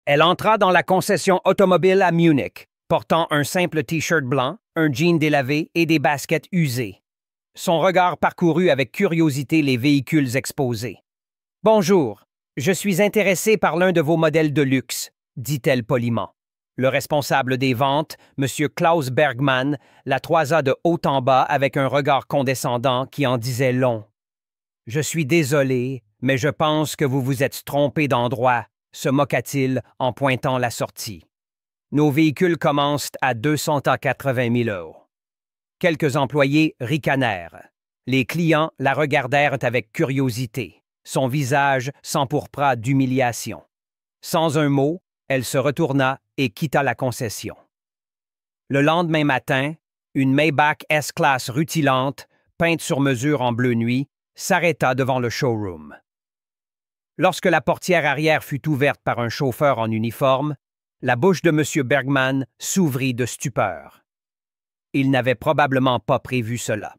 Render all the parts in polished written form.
Elle entra dans la concession automobile à Munich, portant un simple T-shirt blanc, un jean délavé et des baskets usées. Son regard parcourut avec curiosité les véhicules exposés. « Bonjour, je suis intéressé par l'un de vos modèles de luxe, » dit-elle poliment. Le responsable des ventes, M. Klaus Bergmann, la toisa de haut en bas avec un regard condescendant qui en disait long. « Je suis désolé, mais je pense que vous vous êtes trompé d'endroit, » se moqua-t-il en pointant la sortie. « Nos véhicules commencent à 280 000 €. Quelques employés ricanèrent. Les clients la regardèrent avec curiosité. Son visage s'empourpra d'humiliation. Sans un mot, elle se retourna et quitta la concession. Le lendemain matin, une Maybach S-Class rutilante, peinte sur mesure en bleu nuit, s'arrêta devant le showroom. Lorsque la portière arrière fut ouverte par un chauffeur en uniforme, la bouche de M. Bergmann s'ouvrit de stupeur. Il n'avait probablement pas prévu cela.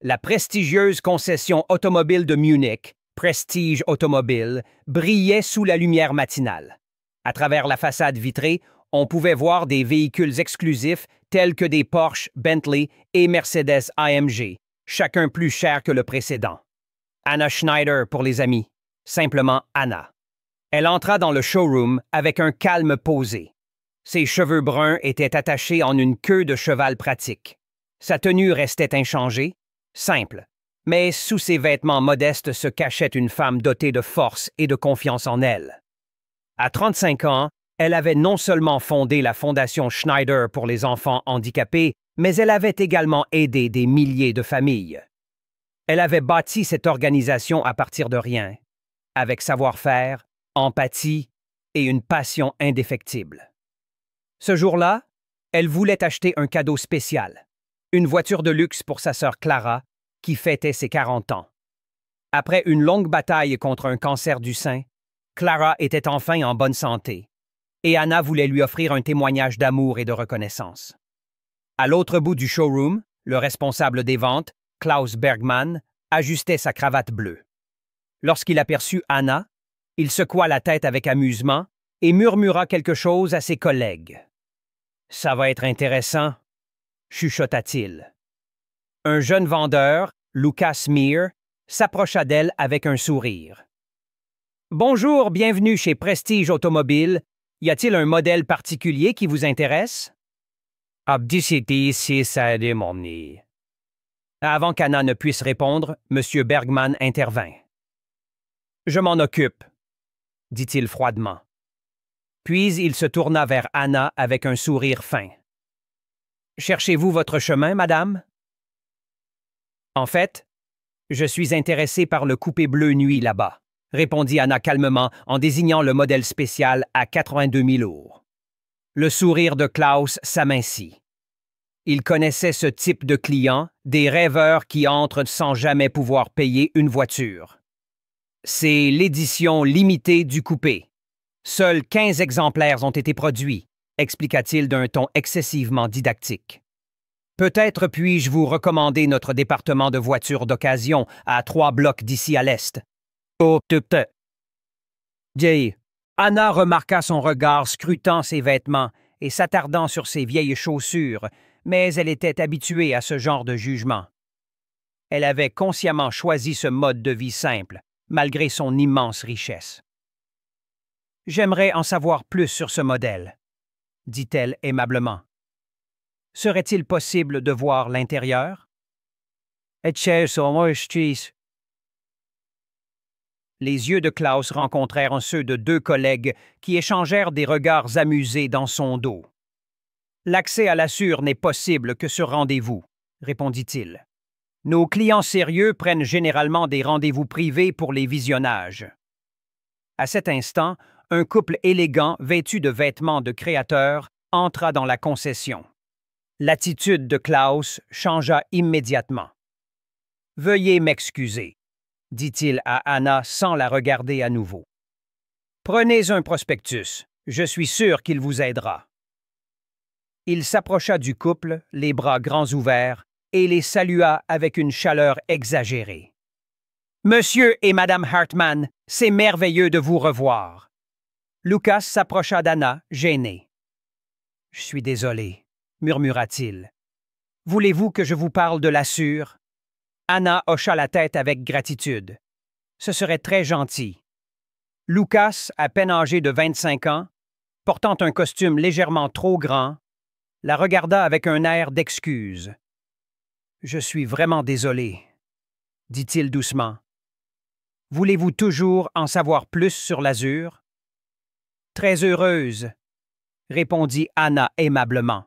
La prestigieuse concession automobile de Munich, Prestige Automobile, brillait sous la lumière matinale. À travers la façade vitrée, on pouvait voir des véhicules exclusifs tels que des Porsche, Bentley et Mercedes AMG, chacun plus cher que le précédent. Anna Schneider pour les amis, simplement Anna. Elle entra dans le showroom avec un calme posé. Ses cheveux bruns étaient attachés en une queue de cheval pratique. Sa tenue restait inchangée, simple, mais sous ses vêtements modestes se cachait une femme dotée de force et de confiance en elle. À 35 ans, elle avait non seulement fondé la Fondation Schneider pour les enfants handicapés, mais elle avait également aidé des milliers de familles. Elle avait bâti cette organisation à partir de rien, avec savoir-faire, empathie et une passion indéfectible. Ce jour-là, elle voulait acheter un cadeau spécial, une voiture de luxe pour sa sœur Clara, qui fêtait ses 40 ans. Après une longue bataille contre un cancer du sein, Clara était enfin en bonne santé, et Anna voulait lui offrir un témoignage d'amour et de reconnaissance. À l'autre bout du showroom, le responsable des ventes, Klaus Bergmann, ajustait sa cravate bleue. Lorsqu'il aperçut Anna, il secoua la tête avec amusement et murmura quelque chose à ses collègues. « Ça va être intéressant », chuchota-t-il. Un jeune vendeur, Lucas Meir, s'approcha d'elle avec un sourire. « Bonjour, bienvenue chez Prestige Automobile. Y a-t-il un modèle particulier qui vous intéresse? » Avant qu'Anna ne puisse répondre, M. Bergmann intervint. « Je m'en occupe, » dit-il froidement. Puis il se tourna vers Anna avec un sourire fin. « Cherchez-vous votre chemin, madame? » « En fait, je suis intéressé par le coupé bleu nuit là-bas, » répondit Anna calmement en désignant le modèle spécial à 82 000 €. Le sourire de Klaus s'amincit. Il connaissait ce type de client, des rêveurs qui entrent sans jamais pouvoir payer une voiture. C'est l'édition limitée du coupé. Seuls 15 exemplaires ont été produits, expliqua-t-il d'un ton excessivement didactique. Peut-être puis-je vous recommander notre département de voitures d'occasion à 3 blocs d'ici à l'est. Oh, Jay. Anna remarqua son regard scrutant ses vêtements et s'attardant sur ses vieilles chaussures, mais elle était habituée à ce genre de jugement. Elle avait consciemment choisi ce mode de vie simple, malgré son immense richesse. « J'aimerais en savoir plus sur ce modèle, » dit-elle aimablement. « Serait-il possible de voir l'intérieur? » Les yeux de Klaus rencontrèrent ceux de 2 collègues qui échangèrent des regards amusés dans son dos. « L'accès à l'assure n'est possible que sur rendez-vous, » répondit-il. « Nos clients sérieux prennent généralement des rendez-vous privés pour les visionnages. » À cet instant, un couple élégant vêtu de vêtements de créateur entra dans la concession. L'attitude de Klaus changea immédiatement. « Veuillez m'excuser, » dit-il à Anna sans la regarder à nouveau. « Prenez un prospectus, je suis sûr qu'il vous aidera. » Il s'approcha du couple, les bras grands ouverts, et les salua avec une chaleur exagérée. « Monsieur et Madame Hartmann, c'est merveilleux de vous revoir. » Lucas s'approcha d'Anna, gêné. « Je suis désolé, murmura-t-il. Voulez-vous que je vous parle de l'Assur? » Anna hocha la tête avec gratitude. Ce serait très gentil. Lucas, à peine âgé de 25 ans, portant un costume légèrement trop grand, la regarda avec un air d'excuse. « Je suis vraiment désolé, » dit-il doucement. « Voulez-vous toujours en savoir plus sur l'Azur? »« Très heureuse, » répondit Anna aimablement.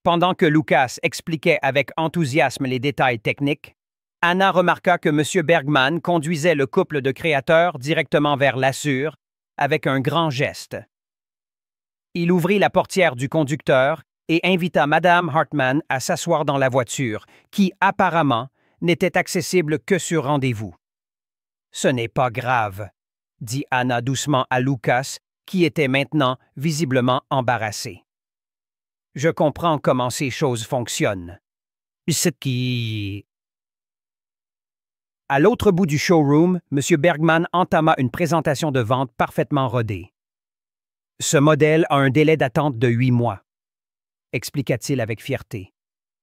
Pendant que Lucas expliquait avec enthousiasme les détails techniques, Anna remarqua que M. Bergman conduisait le couple de créateurs directement vers l'Assur avec un grand geste. Il ouvrit la portière du conducteur et invita Mme Hartman à s'asseoir dans la voiture, qui, apparemment, n'était accessible que sur rendez-vous. « Ce n'est pas grave, » dit Anna doucement à Lucas, qui était maintenant visiblement embarrassé. « Je comprends comment ces choses fonctionnent. Ce qui... » À l'autre bout du showroom, M. Bergman entama une présentation de vente parfaitement rodée. « Ce modèle a un délai d'attente de 8 mois, » expliqua-t-il avec fierté.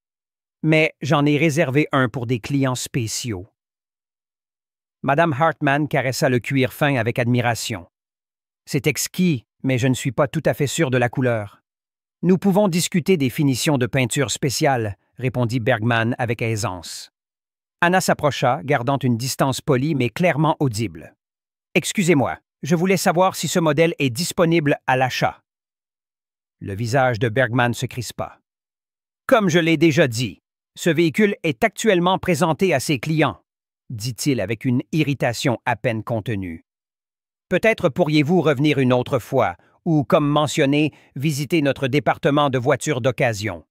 « Mais j'en ai réservé un pour des clients spéciaux. » Madame Hartman caressa le cuir fin avec admiration. « C'est exquis, mais je ne suis pas tout à fait sûr de la couleur. »« Nous pouvons discuter des finitions de peinture spéciale, » répondit Bergman avec aisance. Anna s'approcha, gardant une distance polie mais clairement audible. « Excusez-moi, je voulais savoir si ce modèle est disponible à l'achat. » Le visage de Bergman se crispa. « Comme je l'ai déjà dit, ce véhicule est actuellement présenté à ses clients, » dit-il avec une irritation à peine contenue. « Peut-être pourriez-vous revenir une autre fois, ou, comme mentionné, visiter notre département de voitures d'occasion. »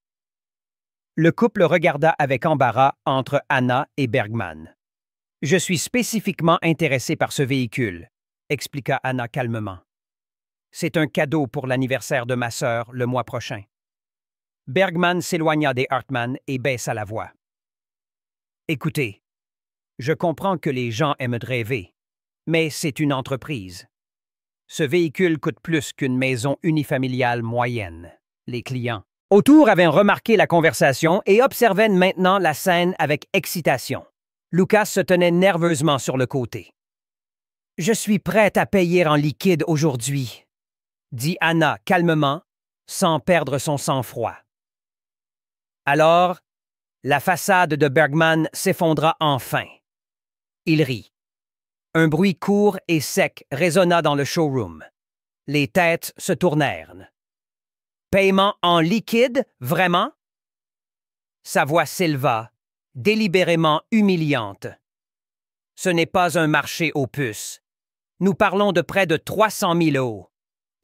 Le couple regarda avec embarras entre Anna et Bergman. « Je suis spécifiquement intéressé par ce véhicule, » expliqua Anna calmement. « C'est un cadeau pour l'anniversaire de ma sœur le mois prochain. » Bergman s'éloigna des Hartman et baissa la voix. « Écoutez, je comprends que les gens aiment rêver, mais c'est une entreprise. Ce véhicule coûte plus qu'une maison unifamiliale moyenne. Les clients autour avaient remarqué la conversation et observaient maintenant la scène avec excitation. Lucas se tenait nerveusement sur le côté. « Je suis prête à payer en liquide aujourd'hui, » dit Anna calmement, sans perdre son sang-froid. Alors, la façade de Bergman s'effondra enfin. Il rit. Un bruit court et sec résonna dans le showroom. Les têtes se tournèrent. « Paiement en liquide, vraiment? » Sa voix s'éleva, délibérément humiliante. « Ce n'est pas un marché aux puces. Nous parlons de près de 300 000 €.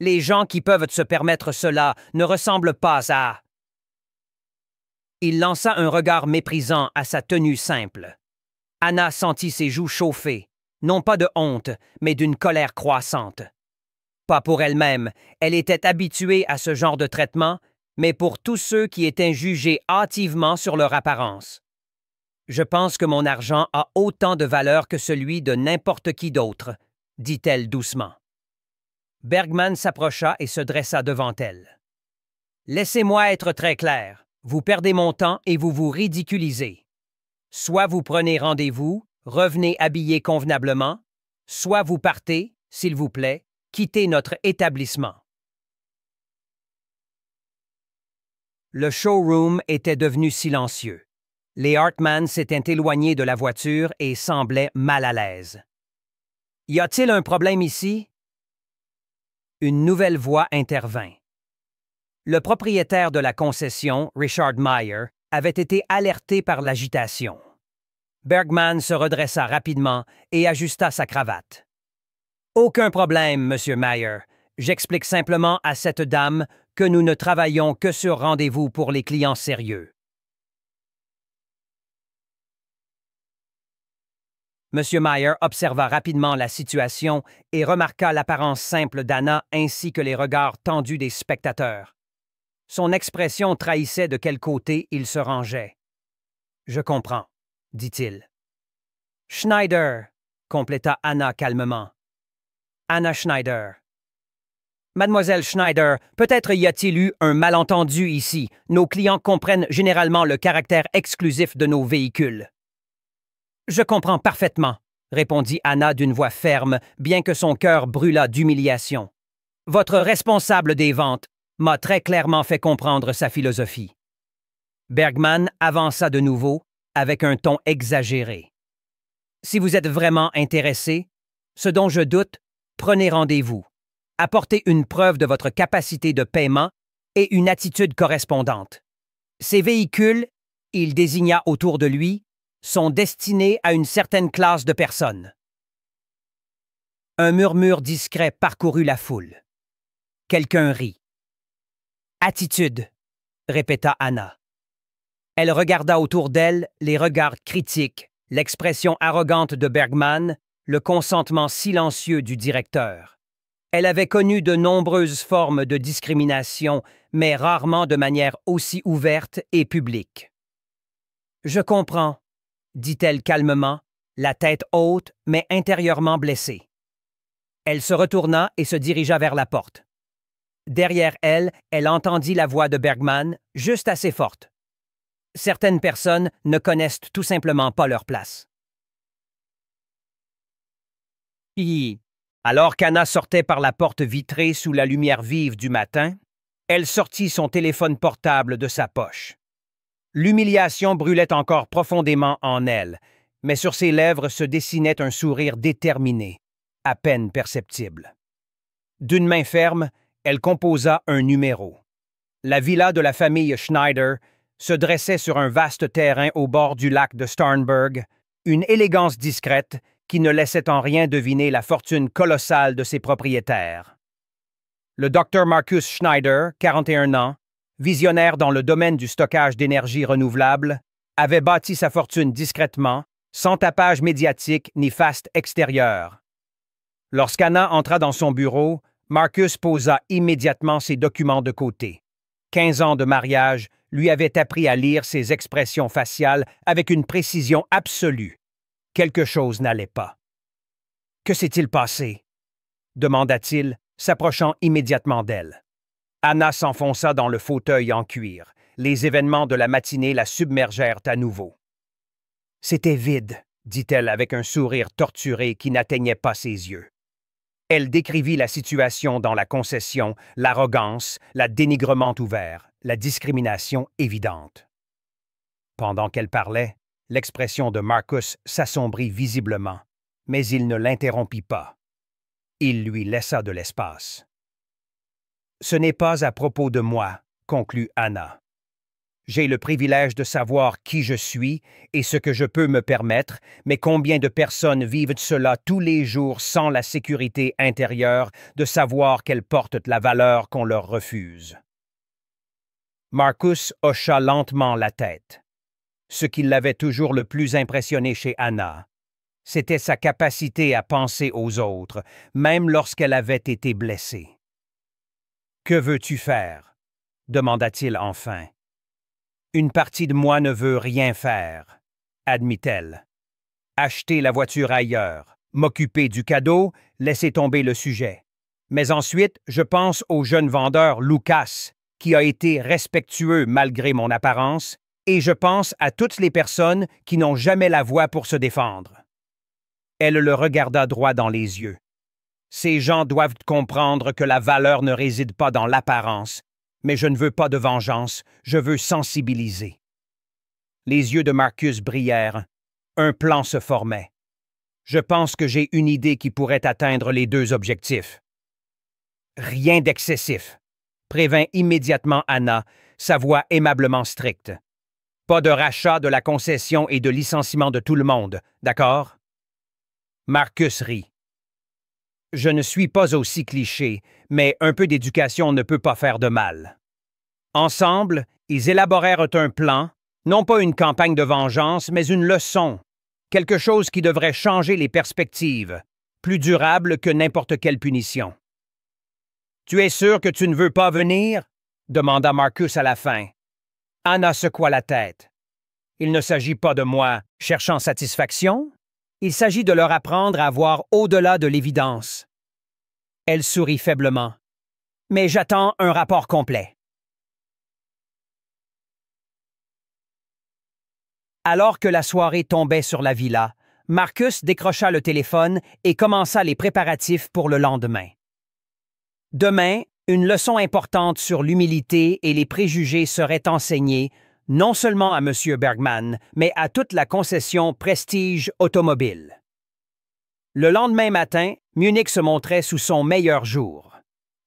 Les gens qui peuvent se permettre cela ne ressemblent pas à... » Il lança un regard méprisant à sa tenue simple. Anna sentit ses joues chauffer, non pas de honte, mais d'une colère croissante. Pas pour elle-même, elle était habituée à ce genre de traitement, mais pour tous ceux qui étaient jugés hâtivement sur leur apparence. « Je pense que mon argent a autant de valeur que celui de n'importe qui d'autre, » dit-elle doucement. Bergman s'approcha et se dressa devant elle. « Laissez-moi être très clair. Vous perdez mon temps et vous vous ridiculisez. Soit vous prenez rendez-vous, revenez habillé convenablement, soit vous partez, s'il vous plaît, quittez notre établissement. » Le showroom était devenu silencieux. Les Hartman s'étaient éloignés de la voiture et semblaient mal à l'aise. « Y a-t-il un problème ici? » Une nouvelle voix intervint. Le propriétaire de la concession, Richard Meyer, avait été alerté par l'agitation. Bergman se redressa rapidement et ajusta sa cravate. « Aucun problème, Monsieur Meyer. J'explique simplement à cette dame que nous ne travaillons que sur rendez-vous pour les clients sérieux. » Monsieur Meyer observa rapidement la situation et remarqua l'apparence simple d'Anna ainsi que les regards tendus des spectateurs. Son expression trahissait de quel côté il se rangeait. « Je comprends, » dit-il. « Schneider, » compléta Anna calmement. « Anna Schneider. » Mademoiselle Schneider, peut-être y a-t-il eu un malentendu ici. Nos clients comprennent généralement le caractère exclusif de nos véhicules. Je comprends parfaitement, répondit Anna d'une voix ferme, bien que son cœur brûlât d'humiliation. Votre responsable des ventes m'a très clairement fait comprendre sa philosophie. Bergman avança de nouveau avec un ton exagéré. Si vous êtes vraiment intéressé, ce dont je doute, prenez rendez-vous. Apportez une preuve de votre capacité de paiement et une attitude correspondante. Ces véhicules, il désigna autour de lui, sont destinés à une certaine classe de personnes. Un murmure discret parcourut la foule. Quelqu'un rit. « Attitude », répéta Anna. Elle regarda autour d'elle les regards critiques, l'expression arrogante de Bergman, le consentement silencieux du directeur. Elle avait connu de nombreuses formes de discrimination, mais rarement de manière aussi ouverte et publique. « Je comprends », dit-elle calmement, la tête haute, mais intérieurement blessée. Elle se retourna et se dirigea vers la porte. Derrière elle, elle entendit la voix de Bergman, juste assez forte. Certaines personnes ne connaissent tout simplement pas leur place. Alors qu'Anna sortait par la porte vitrée sous la lumière vive du matin, elle sortit son téléphone portable de sa poche. L'humiliation brûlait encore profondément en elle, mais sur ses lèvres se dessinait un sourire déterminé, à peine perceptible. D'une main ferme, elle composa un numéro. La villa de la famille Schneider se dressait sur un vaste terrain au bord du lac de Starnberg, une élégance discrète qui ne laissait en rien deviner la fortune colossale de ses propriétaires. Le Dr Marcus Schneider, 41 ans, visionnaire dans le domaine du stockage d'énergie renouvelable, avait bâti sa fortune discrètement, sans tapage médiatique ni faste extérieur. Lorsqu'Anna entra dans son bureau, Marcus posa immédiatement ses documents de côté. 15 ans de mariage lui avaient appris à lire ses expressions faciales avec une précision absolue. Quelque chose n'allait pas. « Que s'est-il passé ?» demanda-t-il, s'approchant immédiatement d'elle. Anna s'enfonça dans le fauteuil en cuir. Les événements de la matinée la submergèrent à nouveau. « C'était vide, » dit-elle avec un sourire torturé qui n'atteignait pas ses yeux. Elle décrivit la situation dans la concession, l'arrogance, le dénigrement ouvert, la discrimination évidente. Pendant qu'elle parlait, l'expression de Marcus s'assombrit visiblement, mais il ne l'interrompit pas. Il lui laissa de l'espace. « Ce n'est pas à propos de moi, » conclut Anna. « J'ai le privilège de savoir qui je suis et ce que je peux me permettre, mais combien de personnes vivent cela tous les jours sans la sécurité intérieure de savoir qu'elles portent la valeur qu'on leur refuse. » Marcus hocha lentement la tête. Ce qui l'avait toujours le plus impressionné chez Anna, c'était sa capacité à penser aux autres, même lorsqu'elle avait été blessée. « Que veux-tu faire ?» demanda-t-il enfin. « Une partie de moi ne veut rien faire, » admit-elle. « Acheter la voiture ailleurs, m'occuper du cadeau, laisser tomber le sujet. Mais ensuite, je pense au jeune vendeur Lucas, qui a été respectueux malgré mon apparence, et je pense à toutes les personnes qui n'ont jamais la voix pour se défendre. » Elle le regarda droit dans les yeux. Ces gens doivent comprendre que la valeur ne réside pas dans l'apparence, mais je ne veux pas de vengeance, je veux sensibiliser. Les yeux de Marcus brillèrent. Un plan se formait. Je pense que j'ai une idée qui pourrait atteindre les deux objectifs. Rien d'excessif, prévint immédiatement Anna, sa voix aimablement stricte. Pas de rachat de la concession et de licenciement de tout le monde, d'accord? Marcus rit. Je ne suis pas aussi cliché, mais un peu d'éducation ne peut pas faire de mal. Ensemble, ils élaborèrent un plan, non pas une campagne de vengeance, mais une leçon, quelque chose qui devrait changer les perspectives, plus durable que n'importe quelle punition. « Tu es sûr que tu ne veux pas venir? » demanda Marcus à la fin. Anna secoua la tête. « Il ne s'agit pas de moi cherchant satisfaction. Il s'agit de leur apprendre à voir au-delà de l'évidence. » Elle sourit faiblement. Mais j'attends un rapport complet. Alors que la soirée tombait sur la villa, Marcus décrocha le téléphone et commença les préparatifs pour le lendemain. Demain, une leçon importante sur l'humilité et les préjugés serait enseignée non seulement à M. Bergman, mais à toute la concession Prestige Automobile. Le lendemain matin, Munich se montrait sous son meilleur jour.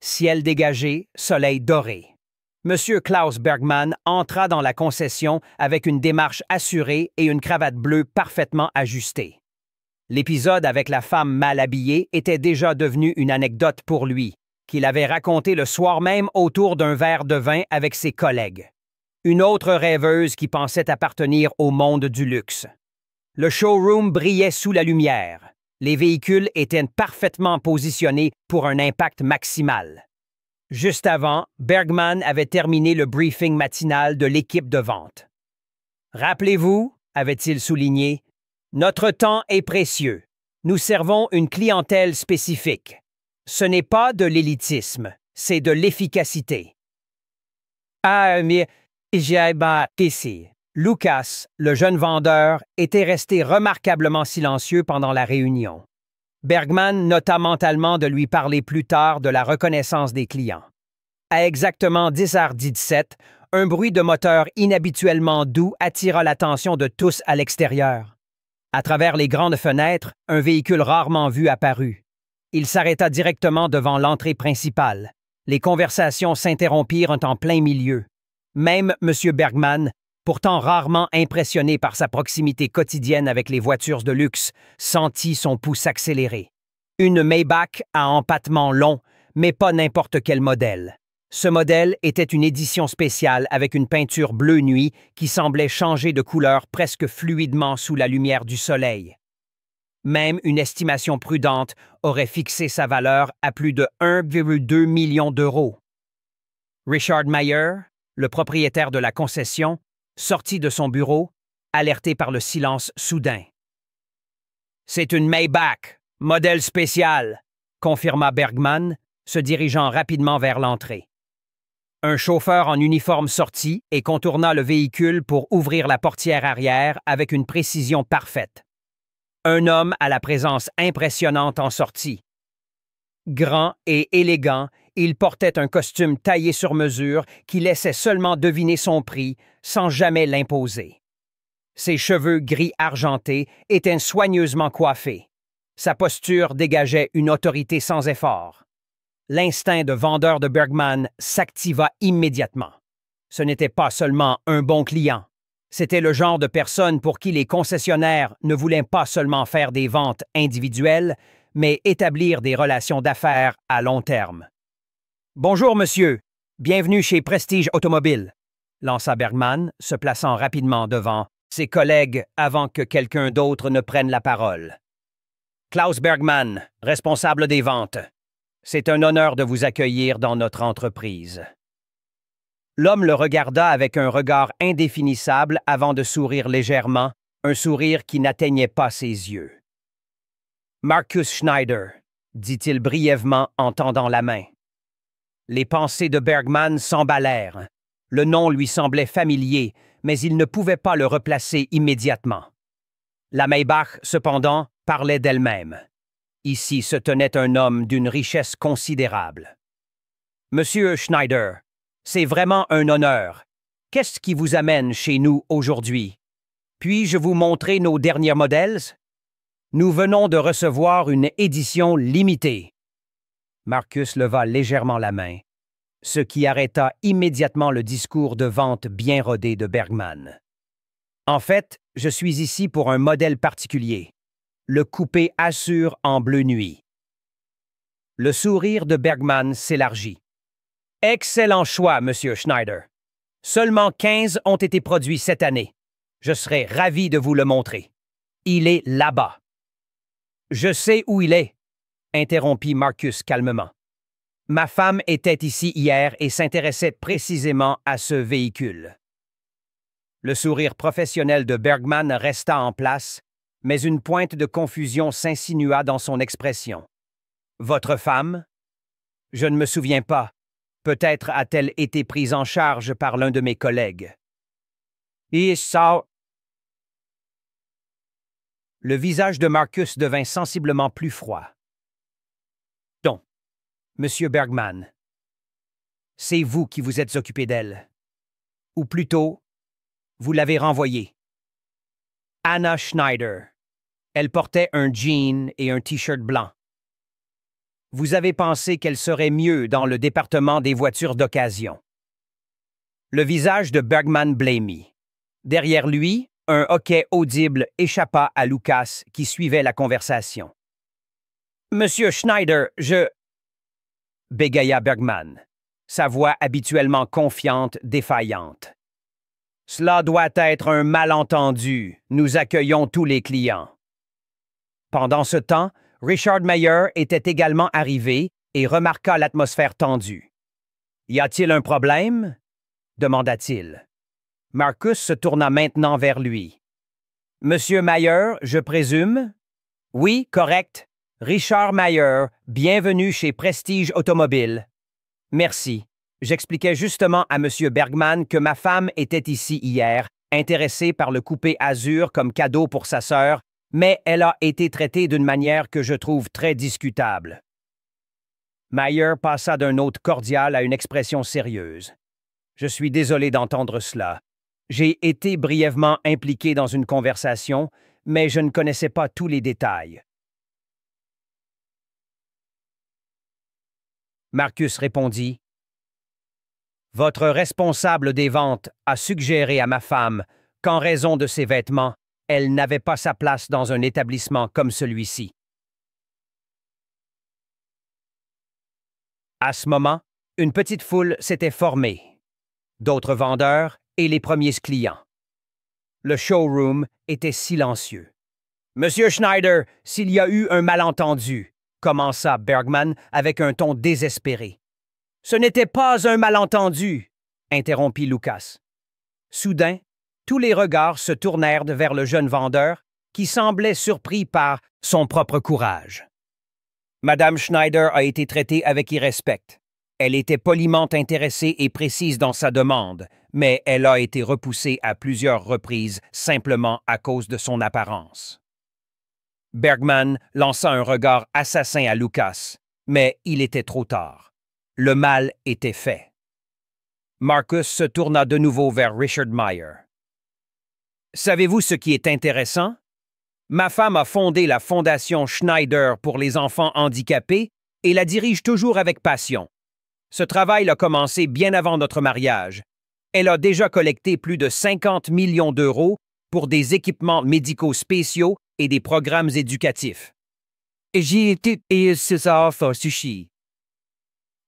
Ciel dégagé, soleil doré. M. Klaus Bergman entra dans la concession avec une démarche assurée et une cravate bleue parfaitement ajustée. L'épisode avec la femme mal habillée était déjà devenu une anecdote pour lui, qu'il avait raconté le soir même autour d'un verre de vin avec ses collègues. Une autre rêveuse qui pensait appartenir au monde du luxe. Le showroom brillait sous la lumière. Les véhicules étaient parfaitement positionnés pour un impact maximal. Juste avant, Bergman avait terminé le briefing matinal de l'équipe de vente. « Rappelez-vous, avait-il souligné, notre temps est précieux. Nous servons une clientèle spécifique. Ce n'est pas de l'élitisme, c'est de l'efficacité. » Ah, mais j'ai ici. Lucas, le jeune vendeur, était resté remarquablement silencieux pendant la réunion. Bergman nota mentalement de lui parler plus tard de la reconnaissance des clients. À exactement 10h17, un bruit de moteur inhabituellement doux attira l'attention de tous à l'extérieur. À travers les grandes fenêtres, un véhicule rarement vu apparut. Il s'arrêta directement devant l'entrée principale. Les conversations s'interrompirent en plein milieu. Même M. Bergman, pourtant rarement impressionné par sa proximité quotidienne avec les voitures de luxe, sentit son pouls s'accélérer. Une Maybach à empattement long, mais pas n'importe quel modèle. Ce modèle était une édition spéciale avec une peinture bleu nuit qui semblait changer de couleur presque fluidement sous la lumière du soleil. Même une estimation prudente aurait fixé sa valeur à plus de 1,2 million d'euros. Richard Mayer, le propriétaire de la concession, sortit de son bureau, alerté par le silence soudain. « C'est une Maybach, modèle spécial », confirma Bergman, se dirigeant rapidement vers l'entrée. Un chauffeur en uniforme sortit et contourna le véhicule pour ouvrir la portière arrière avec une précision parfaite. Un homme à la présence impressionnante en sortit. Grand et élégant, il portait un costume taillé sur mesure qui laissait seulement deviner son prix sans jamais l'imposer. Ses cheveux gris argentés étaient soigneusement coiffés. Sa posture dégageait une autorité sans effort. L'instinct de vendeur de Bergman s'activa immédiatement. Ce n'était pas seulement un bon client. C'était le genre de personne pour qui les concessionnaires ne voulaient pas seulement faire des ventes individuelles, mais établir des relations d'affaires à long terme. « Bonjour, monsieur. Bienvenue chez Prestige Automobile », lança Bergman, se plaçant rapidement devant ses collègues avant que quelqu'un d'autre ne prenne la parole. « Klaus Bergman, responsable des ventes. C'est un honneur de vous accueillir dans notre entreprise. » L'homme le regarda avec un regard indéfinissable avant de sourire légèrement, un sourire qui n'atteignait pas ses yeux. « Marcus Schneider », dit-il brièvement en tendant la main. Les pensées de Bergman s'emballèrent. Le nom lui semblait familier, mais il ne pouvait pas le replacer immédiatement. La Maybach, cependant, parlait d'elle-même. Ici se tenait un homme d'une richesse considérable. « Monsieur Schneider, c'est vraiment un honneur. Qu'est-ce qui vous amène chez nous aujourd'hui? Puis-je vous montrer nos derniers modèles? Nous venons de recevoir une édition limitée. » Marcus leva légèrement la main, ce qui arrêta immédiatement le discours de vente bien rodé de Bergman. « En fait, je suis ici pour un modèle particulier. Le coupé Assure en bleu nuit. » Le sourire de Bergman s'élargit. « Excellent choix, Monsieur Schneider. Seulement 15 ont été produits cette année. Je serais ravi de vous le montrer. Il est là-bas. »« Je sais où il est, » interrompit Marcus calmement. « Ma femme était ici hier et s'intéressait précisément à ce véhicule. » Le sourire professionnel de Bergman resta en place, mais une pointe de confusion s'insinua dans son expression. « Votre femme? » « Je ne me souviens pas. Peut-être a-t-elle été prise en charge par l'un de mes collègues. Et ça... Le visage de Marcus devint sensiblement plus froid. Donc, Monsieur Bergman, c'est vous qui vous êtes occupé d'elle. Ou plutôt, vous l'avez renvoyée. Anna Schneider. Elle portait un jean et un t-shirt blanc. Vous avez pensé qu'elle serait mieux dans le département des voitures d'occasion. Le visage de Bergman blêmit. Derrière lui, un hoquet audible échappa à Lucas qui suivait la conversation. « Monsieur Schneider, je... » bégaya Bergman, sa voix habituellement confiante défaillante. « Cela doit être un malentendu. Nous accueillons tous les clients. » Pendant ce temps, Richard Mayer était également arrivé et remarqua l'atmosphère tendue. « Y a-t-il un problème? » demanda-t-il. Marcus se tourna maintenant vers lui. « Monsieur Mayer, je présume? »« Oui, correct. Richard Mayer, bienvenue chez Prestige Automobile. »« Merci. J'expliquais justement à Monsieur Bergman que ma femme était ici hier, intéressée par le coupé azur comme cadeau pour sa sœur, mais elle a été traitée d'une manière que je trouve très discutable. » Mayer passa d'un hôte cordial à une expression sérieuse. « Je suis désolé d'entendre cela. J'ai été brièvement impliqué dans une conversation, mais je ne connaissais pas tous les détails. » Marcus répondit. « Votre responsable des ventes a suggéré à ma femme qu'en raison de ses vêtements, elle n'avait pas sa place dans un établissement comme celui-ci. » À ce moment, une petite foule s'était formée. D'autres vendeurs et les premiers clients. Le showroom était silencieux. « Monsieur Schneider, s'il y a eu un malentendu, » commença Bergman avec un ton désespéré. « Ce n'était pas un malentendu, » interrompit Lucas. Soudain, tous les regards se tournèrent vers le jeune vendeur, qui semblait surpris par son propre courage. Madame Schneider a été traitée avec irrespect. Elle était poliment intéressée et précise dans sa demande, mais elle a été repoussée à plusieurs reprises simplement à cause de son apparence. Bergman lança un regard assassin à Lucas, mais il était trop tard. Le mal était fait. Marcus se tourna de nouveau vers Richard Mayer. « Savez-vous ce qui est intéressant? Ma femme a fondé la Fondation Schneider pour les enfants handicapés et la dirige toujours avec passion. Ce travail a commencé bien avant notre mariage. Elle a déjà collecté plus de 50 millions d'euros pour des équipements médicaux spéciaux et des programmes éducatifs. J'ai été sushi.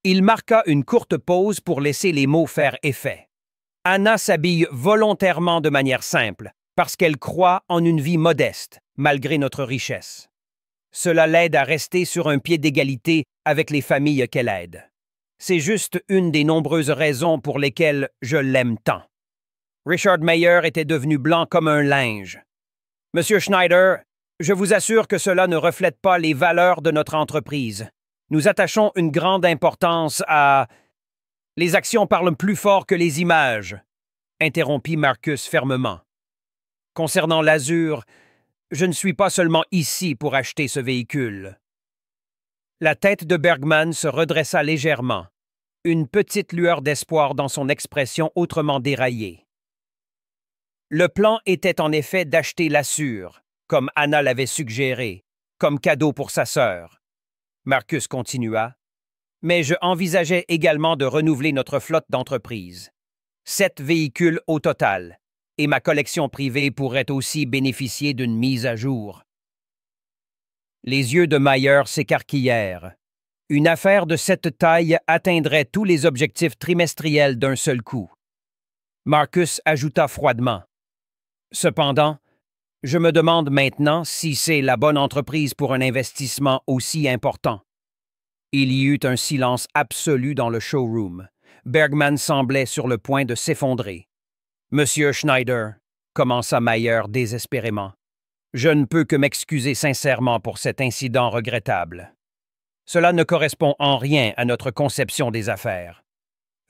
Il marqua une courte pause pour laisser les mots faire effet. Anna s'habille volontairement de manière simple, parce qu'elle croit en une vie modeste, malgré notre richesse. Cela l'aide à rester sur un pied d'égalité avec les familles qu'elle aide. C'est juste une des nombreuses raisons pour lesquelles je l'aime tant. Richard Mayer était devenu blanc comme un linge. Monsieur Schneider, je vous assure que cela ne reflète pas les valeurs de notre entreprise. Nous attachons une grande importance à... Les actions parlent plus fort que les images, interrompit Marcus fermement. Concernant l'Azur, je ne suis pas seulement ici pour acheter ce véhicule. La tête de Bergman se redressa légèrement, une petite lueur d'espoir dans son expression autrement déraillée. Le plan était en effet d'acheter l'Azur, comme Anna l'avait suggéré, comme cadeau pour sa sœur. Marcus continua. Mais je envisageais également de renouveler notre flotte d'entreprise. 7 véhicules au total, et ma collection privée pourrait aussi bénéficier d'une mise à jour. Les yeux de Mayer s'écarquillèrent. Une affaire de cette taille atteindrait tous les objectifs trimestriels d'un seul coup. Marcus ajouta froidement. Cependant, je me demande maintenant si c'est la bonne entreprise pour un investissement aussi important. Il y eut un silence absolu dans le showroom. Bergman semblait sur le point de s'effondrer. « Monsieur Schneider, » commença Mayer désespérément, « je ne peux que m'excuser sincèrement pour cet incident regrettable. Cela ne correspond en rien à notre conception des affaires.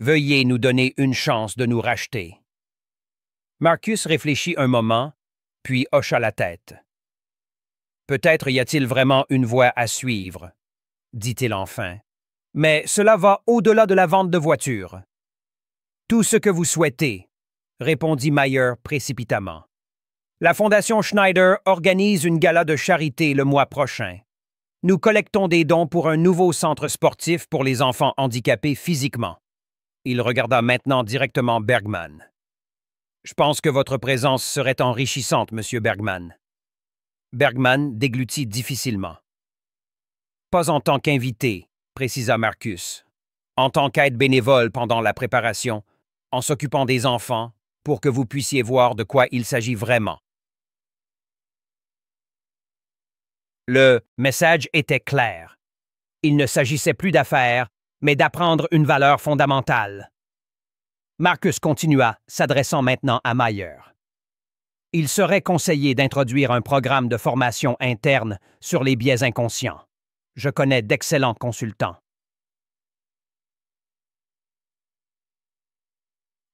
Veuillez nous donner une chance de nous racheter. Marcus réfléchit un moment, puis hocha la tête. Peut-être y a-t-il vraiment une voie à suivre, dit-il enfin. Mais cela va au-delà de la vente de voitures. Tout ce que vous souhaitez, répondit Mayer précipitamment. La Fondation Schneider organise une gala de charité le mois prochain. Nous collectons des dons pour un nouveau centre sportif pour les enfants handicapés physiquement. Il regarda maintenant directement Bergman. Je pense que votre présence serait enrichissante, Monsieur Bergman. Bergman déglutit difficilement. Pas en tant qu'invité, précisa Marcus. En tant qu'aide bénévole pendant la préparation, en s'occupant des enfants, pour que vous puissiez voir de quoi il s'agit vraiment. Le message était clair. Il ne s'agissait plus d'affaires, mais d'apprendre une valeur fondamentale. Marcus continua, s'adressant maintenant à Mayer. Il serait conseillé d'introduire un programme de formation interne sur les biais inconscients. Je connais d'excellents consultants.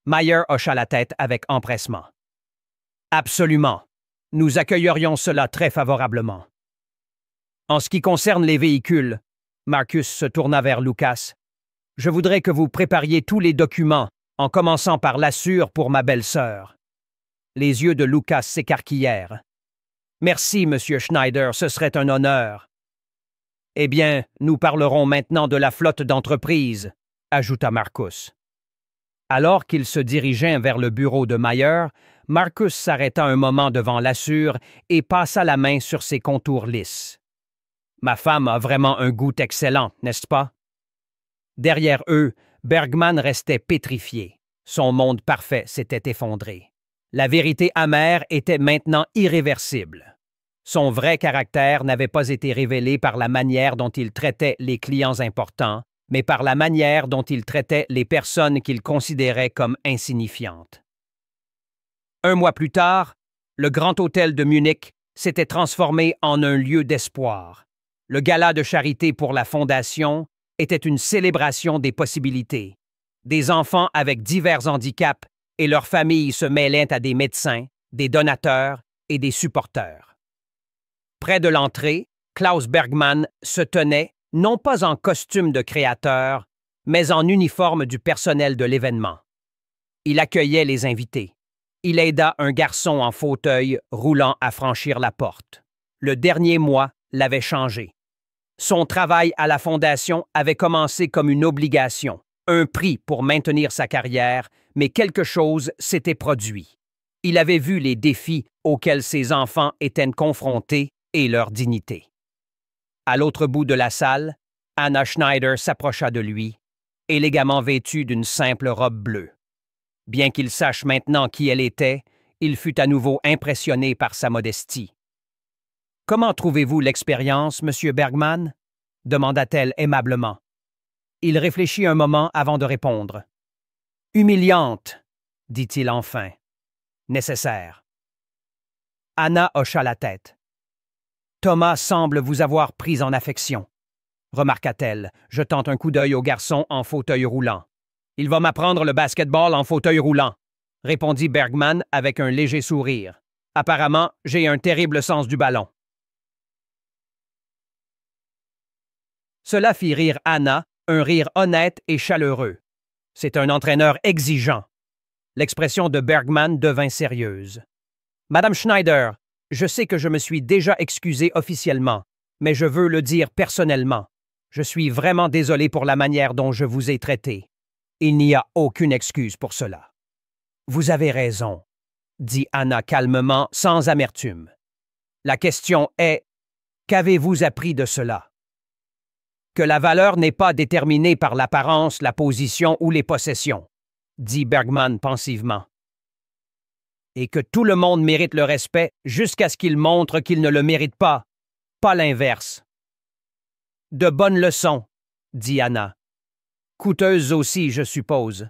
Mayer hocha la tête avec empressement. Absolument. Nous accueillerions cela très favorablement. En ce qui concerne les véhicules, Marcus se tourna vers Lucas. Je voudrais que vous prépariez tous les documents, en commençant par l'assure pour ma belle-sœur. Les yeux de Lucas s'écarquillèrent. Merci, Monsieur Schneider, ce serait un honneur. Eh bien, nous parlerons maintenant de la flotte d'entreprise, ajouta Marcus. Alors qu'il se dirigeait vers le bureau de Mayer, Marcus s'arrêta un moment devant l'assure et passa la main sur ses contours lisses. Ma femme a vraiment un goût excellent, n'est-ce pas? Derrière eux, Bergman restait pétrifié. Son monde parfait s'était effondré. La vérité amère était maintenant irréversible. Son vrai caractère n'avait pas été révélé par la manière dont il traitait les clients importants, mais par la manière dont il traitait les personnes qu'il considérait comme insignifiantes. Un mois plus tard, le Grand Hôtel de Munich s'était transformé en un lieu d'espoir. Le gala de charité pour la Fondation était une célébration des possibilités. Des enfants avec divers handicaps et leurs familles se mêlaient à des médecins, des donateurs et des supporters. Près de l'entrée, Klaus Bergman se tenait, non pas en costume de créateur, mais en uniforme du personnel de l'événement. Il accueillait les invités. Il aida un garçon en fauteuil roulant à franchir la porte. Le dernier mois l'avait changé. Son travail à la Fondation avait commencé comme une obligation, un prix pour maintenir sa carrière, mais quelque chose s'était produit. Il avait vu les défis auxquels ses enfants étaient confrontés et leur dignité. À l'autre bout de la salle, Anna Schneider s'approcha de lui, élégamment vêtue d'une simple robe bleue. Bien qu'il sache maintenant qui elle était, il fut à nouveau impressionné par sa modestie. « Comment trouvez-vous l'expérience, Monsieur Bergman? » demanda-t-elle aimablement. Il réfléchit un moment avant de répondre. « Humiliante, dit-il enfin. Nécessaire. » Anna hocha la tête. « Thomas semble vous avoir pris en affection, remarqua-t-elle, jetant un coup d'œil au garçon en fauteuil roulant. « Il va m'apprendre le basket-ball en fauteuil roulant, répondit Bergman avec un léger sourire. Apparemment, j'ai un terrible sens du ballon. Cela fit rire Anna, un rire honnête et chaleureux. C'est un entraîneur exigeant. L'expression de Bergman devint sérieuse. Madame Schneider, je sais que je me suis déjà excusé officiellement, mais je veux le dire personnellement. Je suis vraiment désolé pour la manière dont je vous ai traité. Il n'y a aucune excuse pour cela. Vous avez raison, dit Anna calmement, sans amertume. La question est, qu'avez-vous appris de cela? Que la valeur n'est pas déterminée par l'apparence, la position ou les possessions, dit Bergman pensivement. Et que tout le monde mérite le respect jusqu'à ce qu'il montre qu'il ne le mérite pas l'inverse. De bonnes leçons, dit Anna. Coûteuses aussi, je suppose.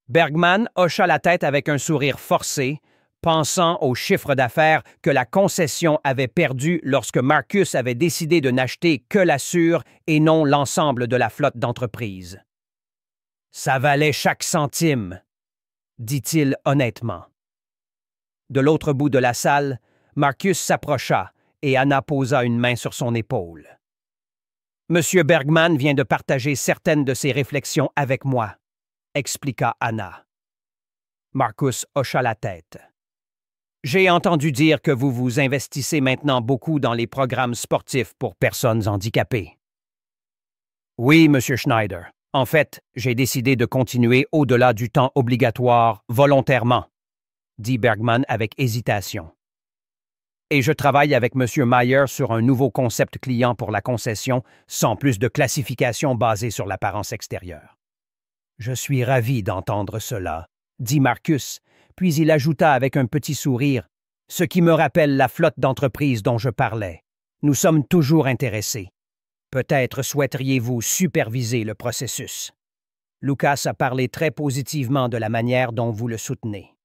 Bergman hocha la tête avec un sourire forcé, pensant au chiffre d'affaires que la concession avait perdu lorsque Marcus avait décidé de n'acheter que l'Assure et non l'ensemble de la flotte d'entreprise. « Ça valait chaque centime, » dit-il honnêtement. De l'autre bout de la salle, Marcus s'approcha et Anna posa une main sur son épaule. « Monsieur Bergman vient de partager certaines de ses réflexions avec moi, » expliqua Anna. Marcus hocha la tête. « J'ai entendu dire que vous vous investissez maintenant beaucoup dans les programmes sportifs pour personnes handicapées. » « Oui, Monsieur Schneider. En fait, j'ai décidé de continuer au-delà du temps obligatoire volontairement, » dit Bergman avec hésitation. « Et je travaille avec M. Mayer sur un nouveau concept client pour la concession, sans plus de classification basée sur l'apparence extérieure. »« Je suis ravi d'entendre cela, » dit Marcus, puis il ajouta avec un petit sourire, « ce qui me rappelle la flotte d'entreprises dont je parlais. Nous sommes toujours intéressés. Peut-être souhaiteriez-vous superviser le processus. Lucas a parlé très positivement de la manière dont vous le soutenez. »